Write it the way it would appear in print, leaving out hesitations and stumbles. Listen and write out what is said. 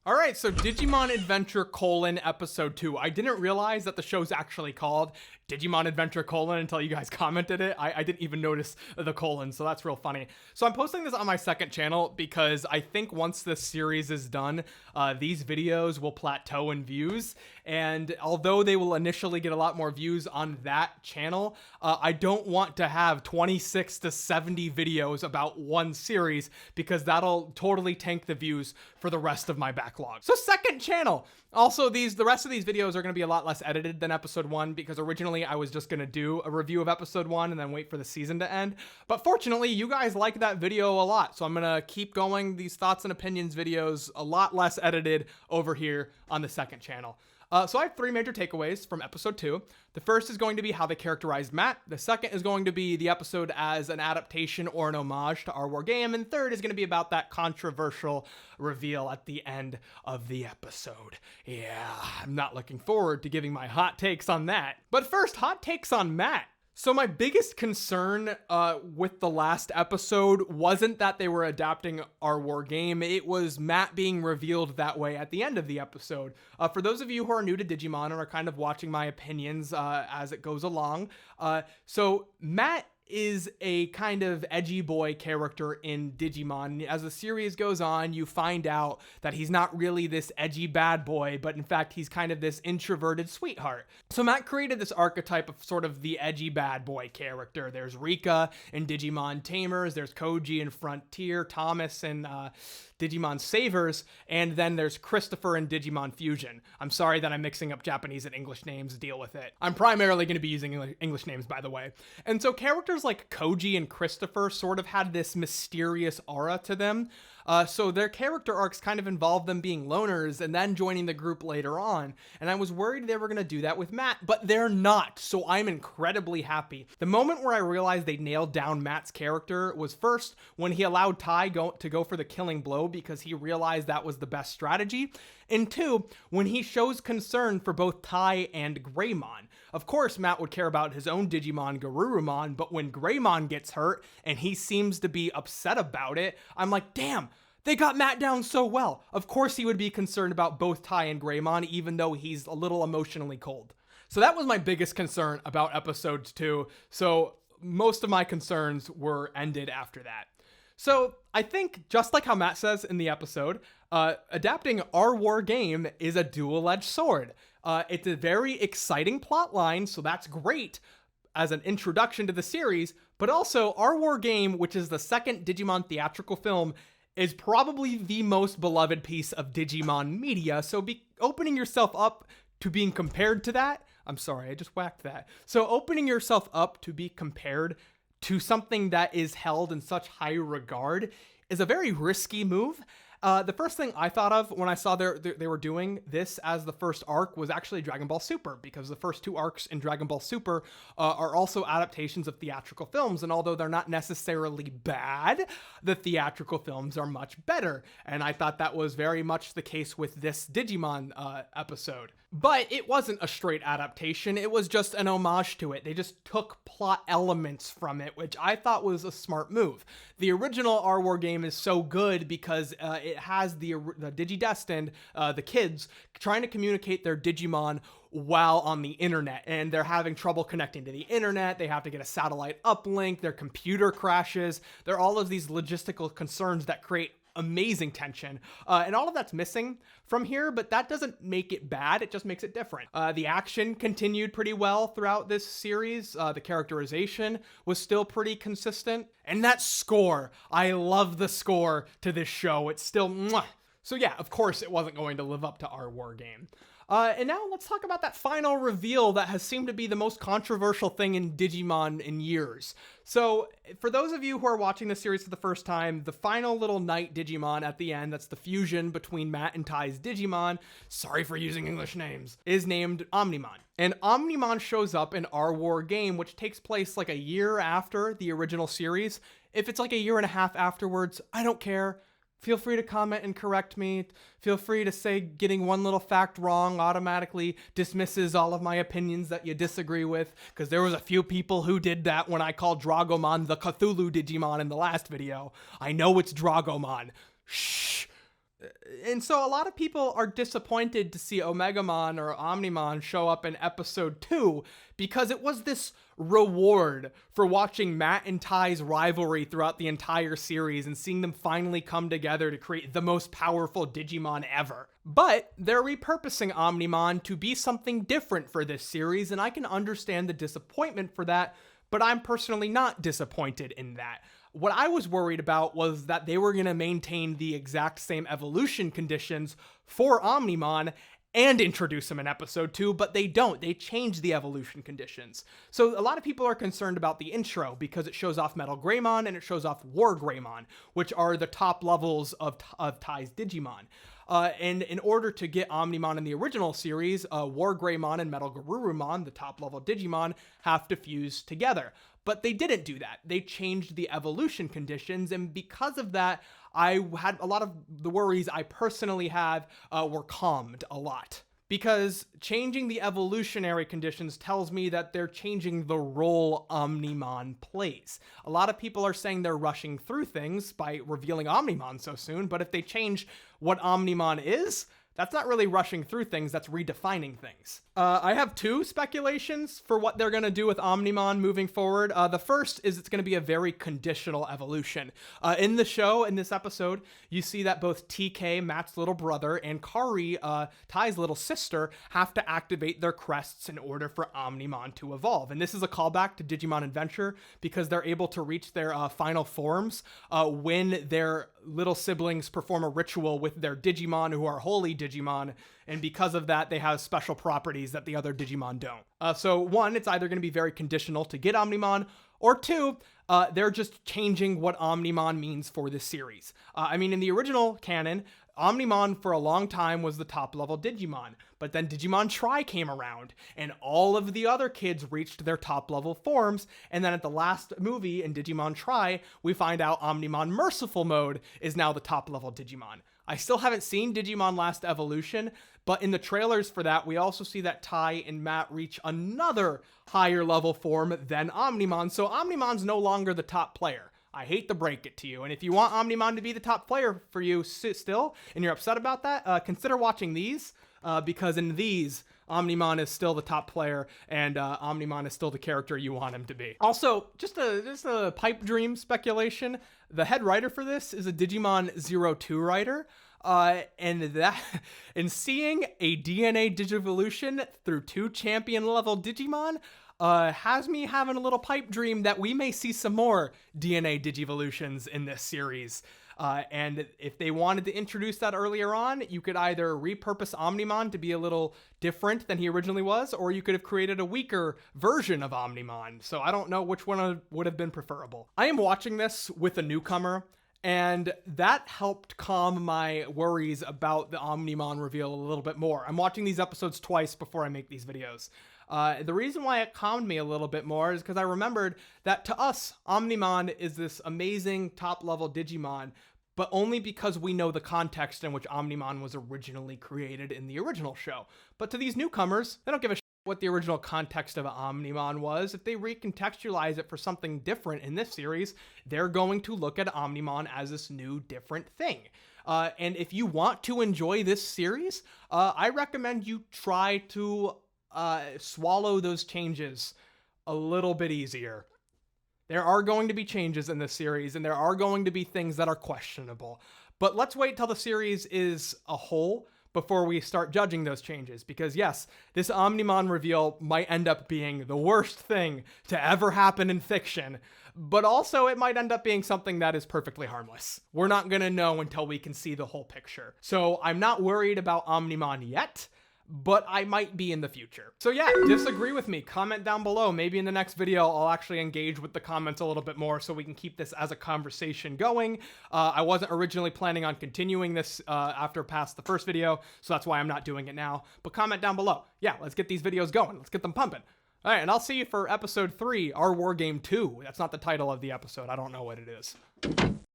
Alright, so Digimon Adventure Episode 2. I didn't realize that the show's actually called Digimon Adventure until you guys commented it. I didn't even notice the colon, so that's real funny. So I'm posting this on my second channel because I think once this series is done, these videos will plateau in views. And although they will initially get a lot more views on that channel, I don't want to have 26 to 70 videos about one series because that'll totally tank the views for the rest of my backlog. So second channel. Also, the rest of these videos are going to be a lot less edited than episode 1 because originally I was just going to do a review of episode 1 and then wait for the season to end. But fortunately, you guys like that video a lot, so I'm going to keep going these thoughts and opinions videos a lot less edited over here on the second channel. So I have 3 major takeaways from episode 2. The first is going to be how they characterized Matt. The second is going to be the episode as an adaptation or an homage to our war game. And third is going to be about that controversial reveal at the end of the episode. Yeah, I'm not looking forward to giving my hot takes on that. But first, hot takes on Matt. So my biggest concern with the last episode wasn't that they were adapting our war game. It was Matt being revealed that way at the end of the episode. For those of you who are new to Digimon and are kind of watching my opinions as it goes along, so Matt is a kind of edgy boy character in Digimon. As the series goes on, you find out that he's not really this edgy bad boy, but in fact, he's kind of this introverted sweetheart. So Matt created this archetype of sort of the edgy bad boy character. There's Rika in Digimon Tamers, there's Koji in Frontier, Thomas in Digimon Savers, and then there's Christopher in Digimon Fusion. I'm sorry that I'm mixing up Japanese and English names, deal with it. I'm primarily going to be using English names, by the way. And so characters like Koji and Christopher sort of had this mysterious aura to them. So their character arcs kind of involved them being loners and then joining the group later on. And I was worried they were going to do that with Matt, but they're not. So I'm incredibly happy. The moment where I realized they nailed down Matt's character was first when he allowed Tai to go for the killing blow because he realized that was the best strategy. And 2, when he shows concern for both Tai and Greymon. Of course, Matt would care about his own Digimon, Garurumon, but when Greymon gets hurt and he seems to be upset about it, I'm like, damn, they got Matt down so well. Of course he would be concerned about both Tai and Greymon, even though he's a little emotionally cold. So that was my biggest concern about episode 2. So most of my concerns were ended after that. So I think, just like how Matt says in the episode, adapting our war game is a dual-edged sword. It's a very exciting plot line, so that's great as an introduction to the series, but also our war game, which is the second Digimon theatrical film, is probably the most beloved piece of Digimon media, so opening yourself up to being compared to that, I'm sorry, I just whacked that. So opening yourself up to be compared to something that is held in such high regard is a very risky move. The first thing I thought of when I saw they were doing this as the first arc was actually Dragon Ball Super, because the first 2 arcs in Dragon Ball Super are also adaptations of theatrical films, and although they're not necessarily bad, the theatrical films are much better, and I thought that was very much the case with this Digimon episode. But it wasn't a straight adaptation, it was just an homage to it. They just took plot elements from it, which I thought was a smart move. The original Our War game is so good because it has the Digidestined, the kids, trying to communicate their Digimon while on the internet, and they're having trouble connecting to the internet. They have to get a satellite uplink, their computer crashes. There are all of these logistical concerns that create amazing tension, and all of that's missing from here, but that doesn't make it bad, it just makes it different. The action continued pretty well throughout this series, the characterization was still pretty consistent, and that score, I love the score to this show, it's still mwah. So yeah, of course it wasn't going to live up to our war game. And now let's talk about that final reveal that has seemed to be the most controversial thing in Digimon in years. So, for those of you who are watching this series for the first time, the final little knight Digimon at the end, that's the fusion between Matt and Tai's Digimon, sorry for using English names, is named Omnimon. And Omnimon shows up in Our War game, which takes place like a year after the original series. If it's like a year and a half afterwards, I don't care. Feel free to comment and correct me. Feel free to say getting one little fact wrong automatically dismisses all of my opinions that you disagree with, because there was a few people who did that when I called Dragomon the Cthulhu Digimon in the last video. I know it's Dragomon. Shh. And so a lot of people are disappointed to see Omegamon or Omnimon show up in episode 2 because it was this reward for watching Matt and Ty's rivalry throughout the entire series and seeing them finally come together to create the most powerful Digimon ever. But they're repurposing Omnimon to be something different for this series, and I can understand the disappointment for that, but I'm personally not disappointed in that. What I was worried about was that they were going to maintain the exact same evolution conditions for Omnimon and introduce him in episode 2, but they don't. They change the evolution conditions. So a lot of people are concerned about the intro because it shows off Metal Greymon and it shows off War Greymon, which are the top levels of Ty's Digimon. And in order to get Omnimon in the original series, War Greymon and Metal Garurumon, the top level Digimon, have to fuse together. But they didn't do that. They changed the evolution conditions, and because of that, I had a lot of the worries I personally have were calmed a lot. Because changing the evolutionary conditions tells me that they're changing the role Omnimon plays. A lot of people are saying they're rushing through things by revealing Omnimon so soon, but if they change what Omnimon is, that's not really rushing through things, that's redefining things. I have two speculations for what they're going to do with Omnimon moving forward. The first is it's going to be a very conditional evolution. In the show, in this episode, you see that both TK, Matt's little brother, and Kari, Ty's little sister, have to activate their crests in order for Omnimon to evolve. And this is a callback to Digimon Adventure because they're able to reach their final forms when their little siblings perform a ritual with their Digimon who are holy Digimon, and because of that, they have special properties that the other Digimon don't. So one, it's either going to be very conditional to get Omnimon, or two, they're just changing what Omnimon means for this series. I mean, in the original canon, Omnimon for a long time was the top level Digimon, but then Digimon Tri came around and all of the other kids reached their top level forms, and then at the last movie in Digimon Tri, we find out Omnimon Merciful Mode is now the top level Digimon. I still haven't seen Digimon Last Evolution, but in the trailers for that, we also see that Ty and Matt reach another higher level form than Omnimon, so Omnimon's no longer the top player. I hate to break it to you, and if you want Omnimon to be the top player for you still, and you're upset about that, consider watching these, because in these, Omnimon is still the top player, and Omnimon is still the character you want him to be. Also, just a pipe dream speculation, the head writer for this is a Digimon 02 writer, and seeing a DNA Digivolution through 2 champion level Digimon has me having a little pipe dream that we may see some more DNA Digivolutions in this series. And if they wanted to introduce that earlier on, you could either repurpose Omnimon to be a little different than he originally was, or you could have created a weaker version of Omnimon. So I don't know which one would have been preferable. I am watching this with a newcomer, and that helped calm my worries about the Omnimon reveal a little bit more. I'm watching these episodes twice before I make these videos. The reason why it calmed me a little bit more is because I remembered that to us, Omnimon is this amazing top-level Digimon, but only because we know the context in which Omnimon was originally created in the original show. But to these newcomers, they don't give a shit what the original context of Omnimon was. If they recontextualize it for something different in this series, they're going to look at Omnimon as this new, different thing. And if you want to enjoy this series, I recommend you try to swallow those changes a little bit easier. There are going to be changes in this series, and there are going to be things that are questionable. But let's wait till the series is a whole before we start judging those changes, because yes, this Omnimon reveal might end up being the worst thing to ever happen in fiction, but also it might end up being something that is perfectly harmless. We're not gonna know until we can see the whole picture. So I'm not worried about Omnimon yet, but I might be in the future. So yeah, disagree with me, comment down below. Maybe in the next video, I'll actually engage with the comments a little bit more so we can keep this as a conversation going. I wasn't originally planning on continuing this after past the first video, so that's why I'm not doing it now. But comment down below. Yeah, let's get these videos going. Let's get them pumping. All right, and I'll see you for episode 3, our War Game 2. That's not the title of the episode. I don't know what it is.